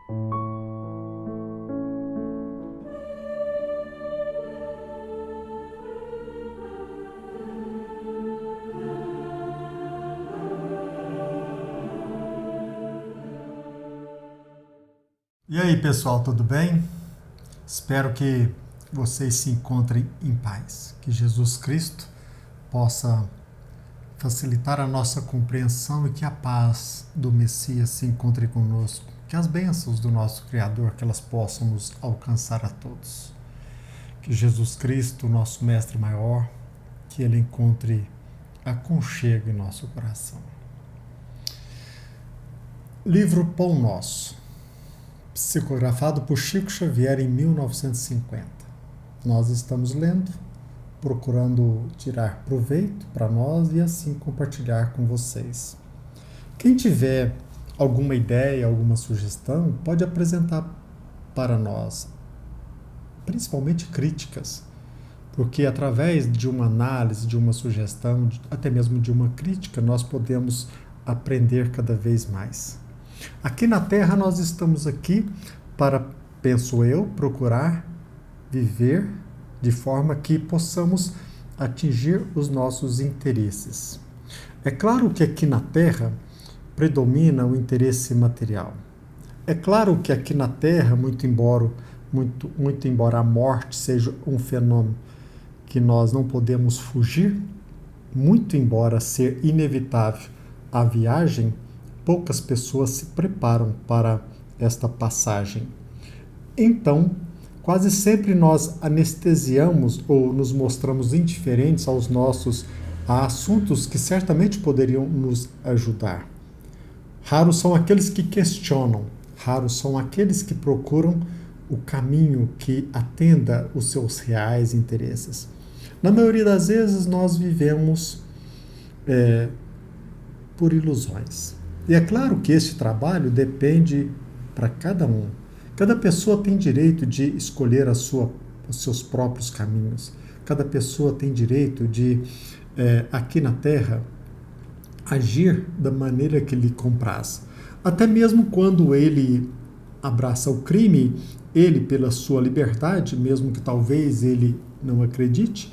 E aí, pessoal, tudo bem? Espero que vocês se encontrem em paz. Que Jesus Cristo possa facilitar a nossa compreensão e que a paz do Messias se encontre conosco. Que as bênçãos do nosso Criador, que elas possam nos alcançar a todos. Que Jesus Cristo, nosso Mestre maior, que Ele encontre aconchego em nosso coração. Livro Pão Nosso, psicografado por Chico Xavier em 1950. Nós estamos lendo, procurando tirar proveito para nós e assim compartilhar com vocês. Quem tiver alguma ideia, alguma sugestão, pode apresentar para nós, principalmente críticas, porque através de uma análise, de uma sugestão, até mesmo de uma crítica, nós podemos aprender cada vez mais. Aqui na Terra nós estamos aqui para, penso eu, procurar viver de forma que possamos atingir os nossos interesses. É claro que aqui na Terra predomina o interesse material. É claro que aqui na Terra, muito embora a morte seja um fenômeno que nós não podemos fugir, muito embora ser inevitável a viagem, poucas pessoas se preparam para esta passagem. Então, quase sempre nós anestesiamos ou nos mostramos indiferentes a assuntos que certamente poderiam nos ajudar. Raros são aqueles que questionam, raros são aqueles que procuram o caminho que atenda os seus reais interesses. Na maioria das vezes nós vivemos por ilusões. E é claro que este trabalho depende para cada um. Cada pessoa tem direito de escolher os seus próprios caminhos. Cada pessoa tem direito de, aqui na Terra, agir da maneira que lhe compraz. Até mesmo quando ele abraça o crime, ele, pela sua liberdade, mesmo que talvez ele não acredite,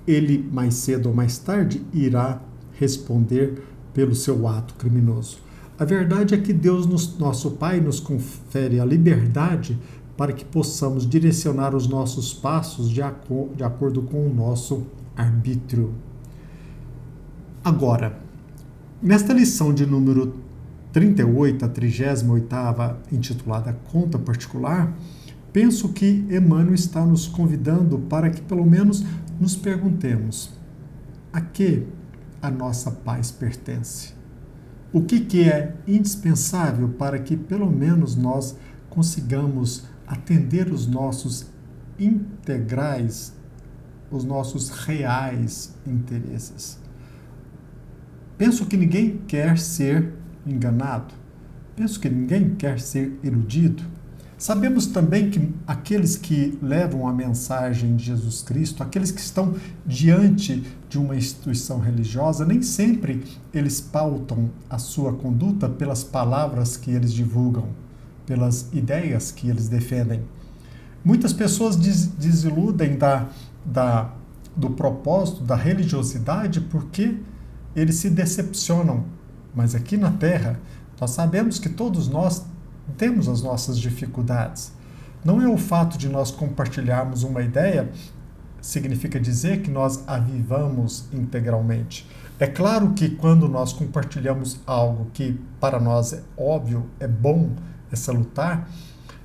ele, mais cedo ou mais tarde, irá responder pelo seu ato criminoso. A verdade é que Deus, nosso Pai, nos confere a liberdade para que possamos direcionar os nossos passos de acordo com o nosso arbítrio. Agora, nesta lição de número 38, a 38ª, intitulada Conta Particular, penso que Emmanuel está nos convidando para que pelo menos nos perguntemos: a que a nossa paz pertence? O que é indispensável para que, pelo menos, nós consigamos atender os nossos integrais, os nossos reais interesses? Penso que ninguém quer ser enganado. Penso que ninguém quer ser iludido. Sabemos também que aqueles que levam a mensagem de Jesus Cristo, aqueles que estão diante de uma instituição religiosa, nem sempre eles pautam a sua conduta pelas palavras que eles divulgam, pelas ideias que eles defendem. Muitas pessoas desiludem do propósito, da religiosidade, porque eles se decepcionam. Mas aqui na Terra, nós sabemos que todos nós temos as nossas dificuldades. Não é o fato de nós compartilharmos uma ideia significa dizer que nós a vivamos integralmente. É claro que quando nós compartilhamos algo que para nós é óbvio, é bom, é salutar,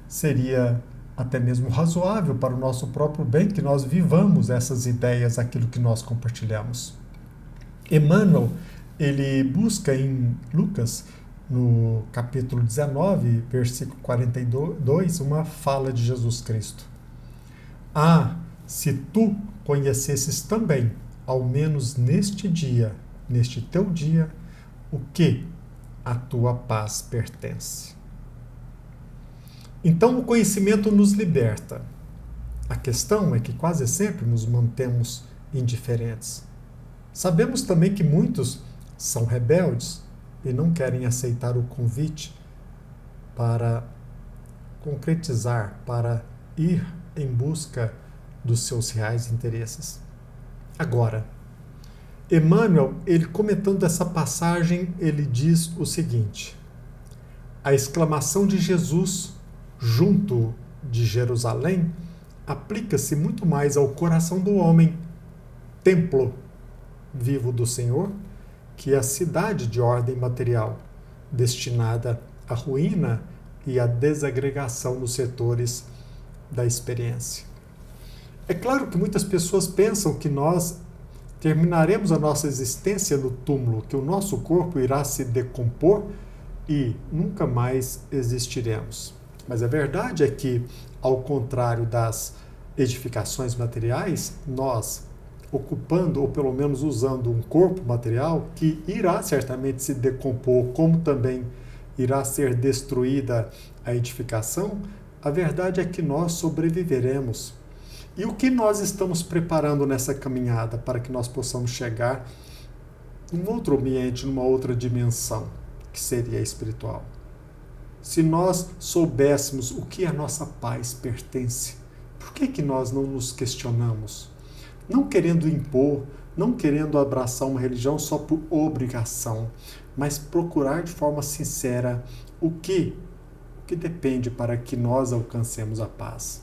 seria até mesmo razoável para o nosso próprio bem que nós vivamos essas ideias, aquilo que nós compartilhamos. Emmanuel, ele busca em Lucas, no capítulo 19, versículo 42, uma fala de Jesus Cristo. Se tu conhecesses também, ao menos neste dia, neste teu dia, o que a tua paz pertence. Então o conhecimento nos liberta. A questão é que quase sempre nos mantemos indiferentes. Sabemos também que muitos são rebeldes e não querem aceitar o convite para concretizar, para ir em busca dos seus reais interesses. Agora, Emmanuel, ele comentando essa passagem, ele diz o seguinte: a exclamação de Jesus junto de Jerusalém aplica-se muito mais ao coração do homem, templo vivo do Senhor, que à cidade de ordem material, destinada à ruína e à desagregação nos setores da experiência. É claro que muitas pessoas pensam que nós terminaremos a nossa existência no túmulo, que o nosso corpo irá se decompor e nunca mais existiremos. Mas a verdade é que, ao contrário das edificações materiais, nós, ocupando ou pelo menos usando um corpo material que irá certamente se decompor, como também irá ser destruída a edificação, a verdade é que nós sobreviveremos. E o que nós estamos preparando nessa caminhada para que nós possamos chegar num outro ambiente, numa outra dimensão, que seria a espiritual? Se nós soubéssemos o que a nossa paz pertence, por que nós não nos questionamos? Não querendo impor, não querendo abraçar uma religião só por obrigação, mas procurar de forma sincera o que depende para que nós alcancemos a paz.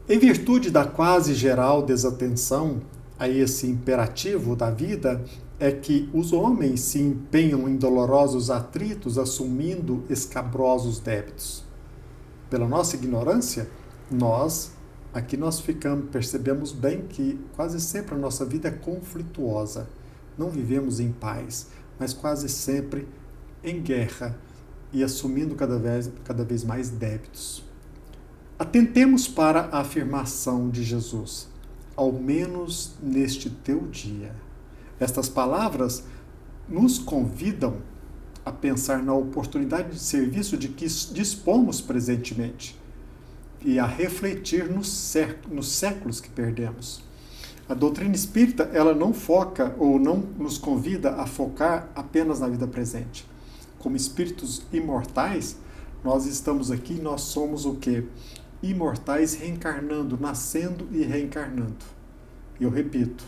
Em virtude da quase geral desatenção a esse imperativo da vida, é que os homens se empenham em dolorosos atritos, assumindo escabrosos débitos. Pela nossa ignorância, nós percebemos bem que quase sempre a nossa vida é conflituosa. Não vivemos em paz, mas quase sempre em guerra e assumindo cada vez mais débitos. Atentemos para a afirmação de Jesus: ao menos neste teu dia. Estas palavras nos convidam a pensar na oportunidade de serviço de que dispomos presentemente e a refletir nos séculos que perdemos. A doutrina espírita, ela não foca ou não nos convida a focar apenas na vida presente. Como espíritos imortais, nós estamos aqui, nós somos o quê? Imortais reencarnando, nascendo e reencarnando. E eu repito,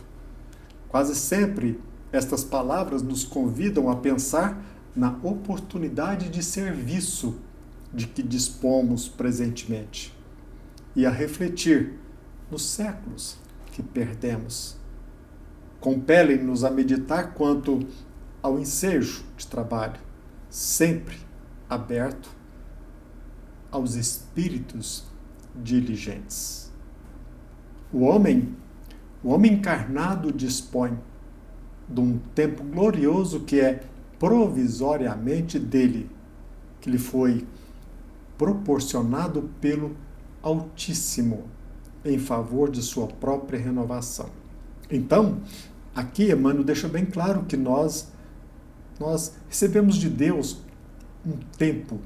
quase sempre estas palavras nos convidam a pensar na oportunidade de serviço de que dispomos presentemente e a refletir nos séculos que perdemos. Compelem-nos a meditar quanto ao ensejo de trabalho, sempre aberto aos espíritos diligentes. O homem encarnado dispõe de um tempo glorioso que é provisoriamente dele, que lhe foi proporcionado pelo Altíssimo em favor de sua própria renovação. Então, aqui Emmanuel deixa bem claro que nós recebemos de Deus um tempo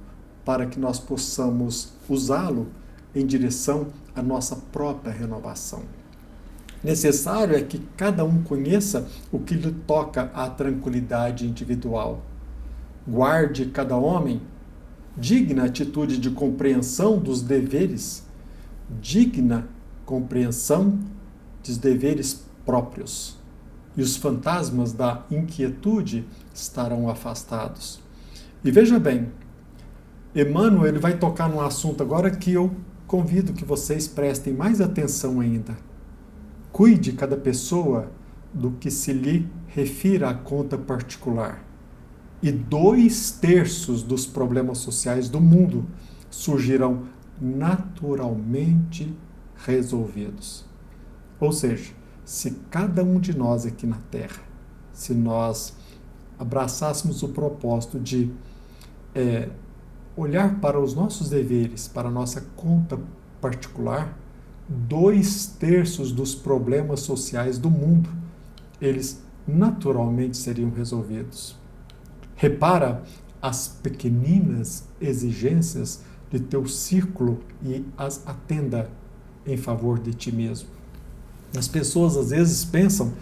para que nós possamos usá-lo em direção à nossa própria renovação. Necessário é que cada um conheça o que lhe toca à tranquilidade individual. Guarde cada homem digna atitude de compreensão dos deveres, digna compreensão dos deveres próprios. E os fantasmas da inquietude estarão afastados. E veja bem, Emmanuel ele vai tocar num assunto agora que eu convido que vocês prestem mais atenção ainda. Cuide cada pessoa do que se lhe refira à conta particular. E 2/3 dos problemas sociais do mundo surgirão naturalmente resolvidos. Ou seja, se cada um de nós aqui na Terra, se nós abraçássemos o propósito de olhar para os nossos deveres, para a nossa conta particular, 2/3 dos problemas sociais do mundo, eles naturalmente seriam resolvidos. Repara as pequeninas exigências de teu círculo e as atenda em favor de ti mesmo. As pessoas às vezes pensam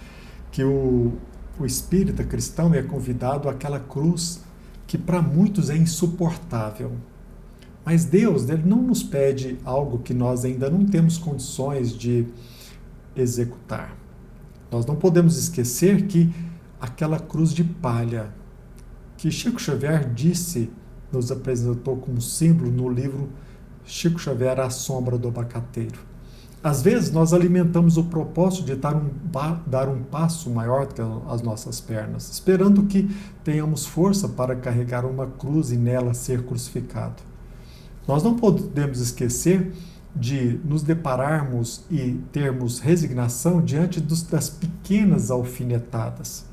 que o espírita cristão é convidado àquela cruz que para muitos é insuportável. Mas Deus, ele não nos pede algo que nós ainda não temos condições de executar. Nós não podemos esquecer que aquela cruz de palha que Chico Xavier nos apresentou como símbolo no livro Chico Xavier, A Sombra do Abacateiro. Às vezes nós alimentamos o propósito de dar um passo maior do que as nossas pernas, esperando que tenhamos força para carregar uma cruz e nela ser crucificado. Nós não podemos esquecer de nos depararmos e termos resignação diante das pequenas alfinetadas,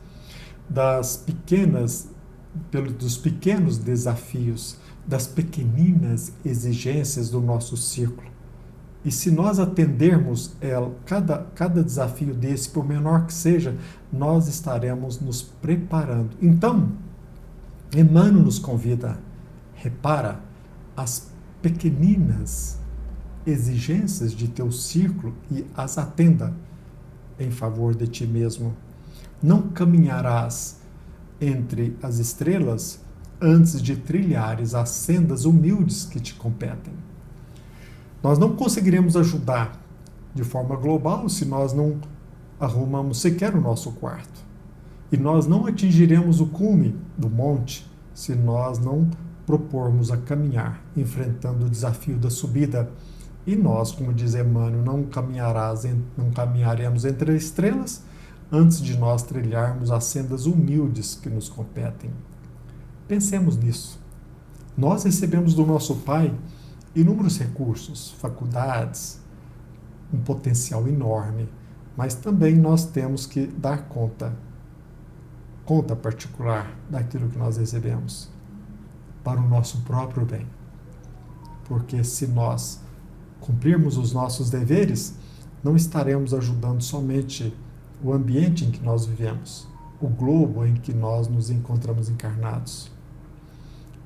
dos pequenos desafios, das pequeninas exigências do nosso círculo. E se nós atendermos cada desafio desse, por menor que seja, nós estaremos nos preparando. Então, Emmanuel nos convida, repara as pequeninas exigências de teu círculo e as atenda em favor de ti mesmo. Não caminharás entre as estrelas antes de trilhares as sendas humildes que te competem. Nós não conseguiremos ajudar de forma global se nós não arrumamos sequer o nosso quarto. E nós não atingiremos o cume do monte se nós não propormos a caminhar, enfrentando o desafio da subida. E nós, como diz Emmanuel, não caminharemos entre as estrelas antes de nós trilharmos as sendas humildes que nos competem. Pensemos nisso. Nós recebemos do nosso Pai inúmeros recursos, faculdades, um potencial enorme, mas também nós temos que dar conta particular daquilo que nós recebemos para o nosso próprio bem. Porque se nós cumprirmos os nossos deveres, não estaremos ajudando somente o ambiente em que nós vivemos, o globo em que nós nos encontramos encarnados.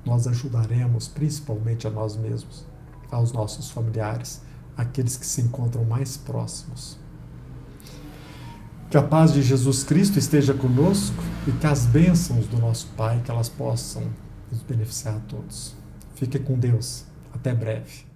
Nós ajudaremos principalmente a nós mesmos, aos nossos familiares, aqueles que se encontram mais próximos. Que a paz de Jesus Cristo esteja conosco e que as bênçãos do nosso Pai, que elas possam nos beneficiar a todos. Fique com Deus. Até breve.